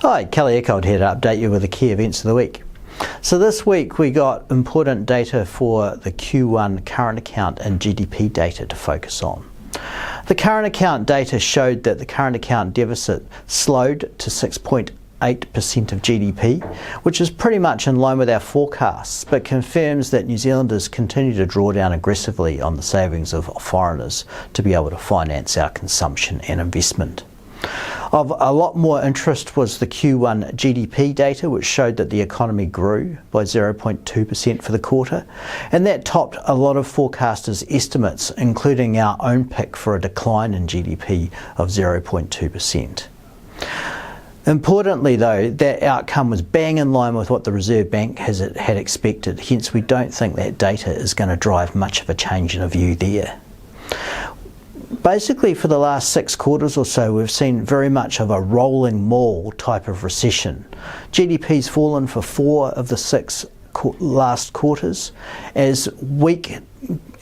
Hi, Kelly Eckholt here to update you with the key events of the week. So this week we got important data for the Q1 current account and GDP data to focus on. The current account data showed that the current account deficit slowed to 6.8% of GDP, which is pretty much in line with our forecasts, but confirms that New Zealanders continue to draw down aggressively on the savings of foreigners to be able to finance our consumption and investment. Of a lot more interest was the Q1 GDP data, which showed that the economy grew by 0.2% for the quarter, and that topped a lot of forecasters' estimates, including our own pick for a decline in GDP of 0.2%. Importantly though, that outcome was bang in line with what the Reserve Bank had expected, hence we don't think that data is going to drive much of a change in a view there. Basically, for the last 6 quarters or so, we've seen very much of a rolling maul type of recession. GDP's fallen for 4 of the 6 last quarters, as weak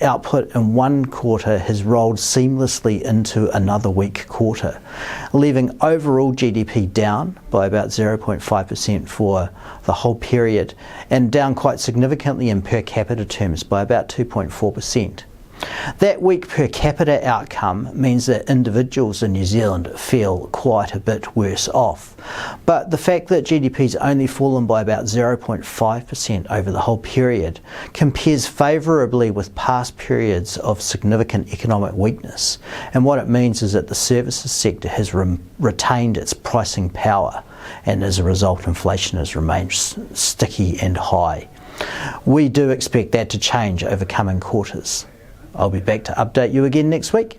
output in one quarter has rolled seamlessly into another weak quarter, leaving overall GDP down by about 0.5% for the whole period, and down quite significantly in per capita terms by about 2.4%. That weak per capita outcome means that individuals in New Zealand feel quite a bit worse off. But the fact that GDP's only fallen by about 0.5% over the whole period compares favourably with past periods of significant economic weakness. And what it means is that the services sector has retained its pricing power, and as a result inflation has remained sticky and high. We do expect that to change over coming quarters. I'll be back to update you again next week.